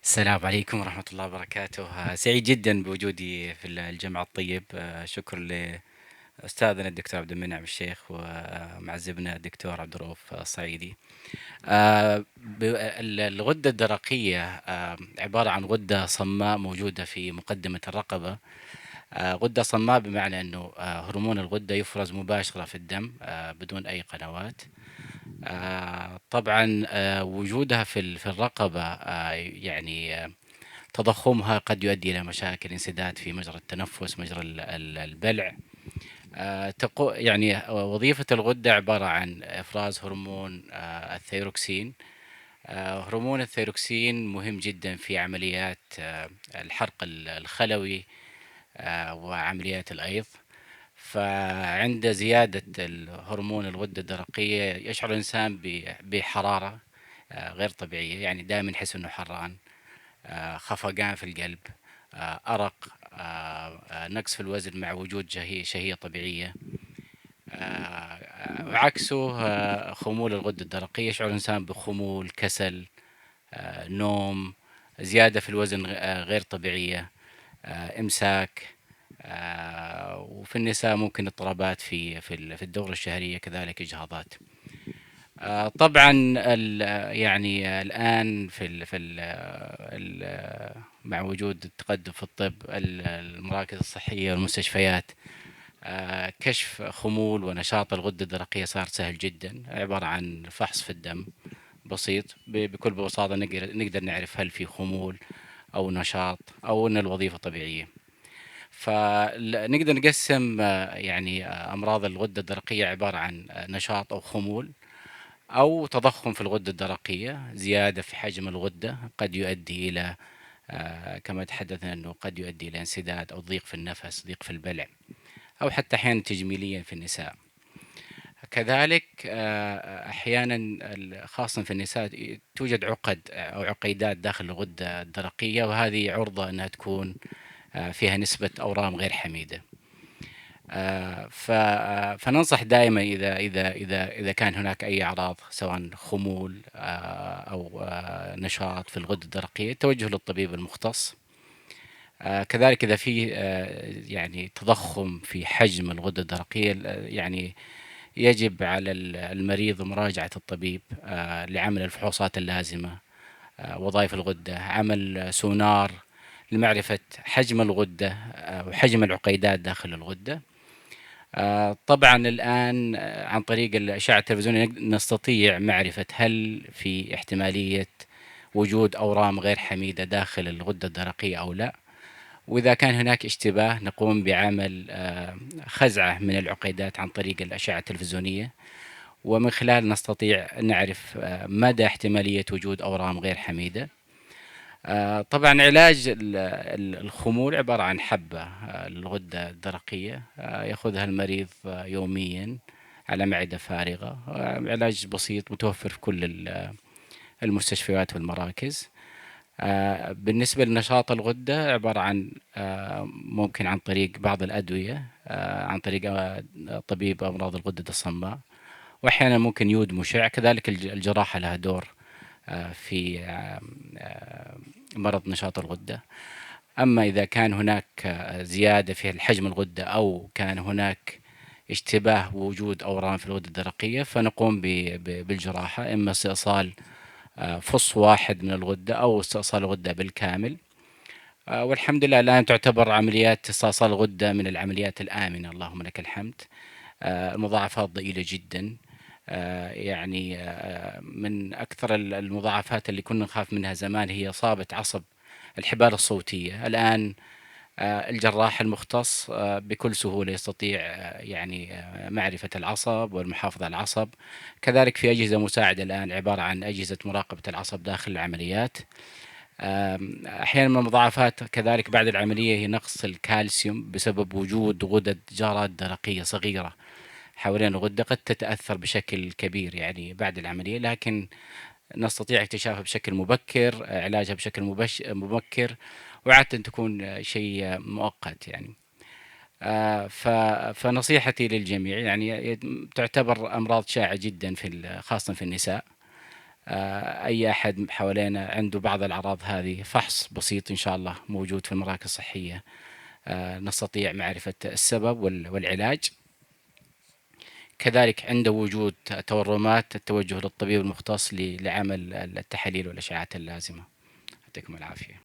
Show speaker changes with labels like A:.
A: السلام عليكم ورحمة الله وبركاته. سعيد جدا بوجودي في الجمع الطيب. شكر لأستاذنا الدكتور عبد المنعم الشيخ ومعزبنا الدكتور عبد الرؤوف الصعيدي. الغدة الدرقية عبارة عن غدة صماء موجودة في مقدمة الرقبة. غدة صماء بمعنى أنه هرمون الغدة يفرز مباشرة في الدم بدون أي قنوات. طبعا وجودها في الرقبة يعني تضخمها قد يؤدي إلى مشاكل انسداد في مجرى التنفس، مجرى البلع. يعني وظيفة الغدة عبارة عن إفراز هرمون الثيروكسين. هرمون الثيروكسين مهم جدا في عمليات الحرق الخلوي وعمليات الأيض. فعند زيادة هرمون الغدة الدرقية يشعر الإنسان بحرارة غير طبيعية، يعني دائما يحس أنه حران، خفقان في القلب، أرق، نقص في الوزن مع وجود شهية طبيعية. عكسه خمول الغدة الدرقية، يشعر الإنسان بخمول، كسل، نوم، زيادة في الوزن غير طبيعية، إمساك. وفي النساء ممكن اضطرابات في الدورة الشهرية، كذلك إجهاضات. طبعا يعني الآن مع وجود التقدم في الطب، المراكز الصحية والمستشفيات، كشف خمول ونشاط الغدة الدرقية صار سهل جدا، عبارة عن فحص في الدم بسيط. بكل بساطة نقدر نعرف هل في خمول أو نشاط أو أن الوظيفة طبيعية. فنقدر نقسم يعني أمراض الغدة الدرقية عبارة عن نشاط أو خمول أو تضخم في الغدة الدرقية، زيادة في حجم الغدة قد يؤدي إلى كما تحدثنا أنه قد يؤدي إلى انسداد أو ضيق في النفس، ضيق في البلع، أو حتى أحيانا تجميليا في النساء. كذلك أحيانا خاصة في النساء توجد عقد أو عقيدات داخل الغدة الدرقية، وهذه عرضة أنها تكون فيها نسبة أورام غير حميدة. فننصح دائما إذا كان هناك أي أعراض، سواء خمول أو نشاط في الغدة الدرقية، التوجه للطبيب المختص. كذلك إذا في يعني تضخم في حجم الغدة الدرقية، يعني يجب على المريض مراجعة الطبيب لعمل الفحوصات اللازمة، وظائف الغدة، عمل سونار لمعرفة حجم الغدة وحجم العقيدات داخل الغدة. طبعا الآن عن طريق الأشعة التلفزيونية نستطيع معرفة هل في احتمالية وجود أورام غير حميدة داخل الغدة الدرقية أو لا. وإذا كان هناك اشتباه نقوم بعمل خزعة من العقيدات عن طريق الأشعة التلفزيونية، ومن خلال نستطيع نعرف مدى احتمالية وجود أورام غير حميدة. طبعا علاج الخمول عبارة عن حبة للغدة الدرقية يأخذها المريض يوميا على معدة فارغة. علاج بسيط متوفر في كل المستشفيات والمراكز. بالنسبة لنشاط الغدة عبارة عن ممكن عن طريق بعض الأدوية، عن طريق طبيب أمراض الغدد الصماء، وأحيانا ممكن يود مشع. كذلك الجراحة لها دور في مرض نشاط الغدة. أما إذا كان هناك زيادة في الحجم الغدة أو كان هناك اشتباه بوجود أورام في الغدة الدرقية، فنقوم بالجراحة، إما استئصال فص واحد من الغدة أو استئصال الغدة بالكامل. والحمد لله الآن تعتبر عمليات استئصال الغدة من العمليات الآمنة، اللهم لك الحمد. المضاعفات ضئيلة جدا. يعني من أكثر المضاعفات اللي كنا نخاف منها زمان هي إصابة عصب الحبال الصوتية. الآن الجراح المختص بكل سهولة يستطيع يعني معرفة العصب والمحافظة على العصب. كذلك في أجهزة مساعدة الآن عبارة عن أجهزة مراقبة العصب داخل العمليات. أحيانا من المضاعفات كذلك بعد العملية هي نقص الكالسيوم بسبب وجود غدد جارات درقية صغيرة حوالين الغدة، قد تتأثر بشكل كبير يعني بعد العملية، لكن نستطيع اكتشافها بشكل مبكر، علاجها بشكل مبكر، وعادة تكون شيء مؤقت يعني. فنصيحتي للجميع، يعني تعتبر أمراض شائعة جدا خاصة في النساء. أي أحد حوالينا عنده بعض الأعراض هذه، فحص بسيط إن شاء الله موجود في المراكز الصحية، نستطيع معرفة السبب والعلاج. كذلك عند وجود تورمات التوجه للطبيب المختص لعمل التحاليل والأشعات اللازمة. يعطيكم العافية.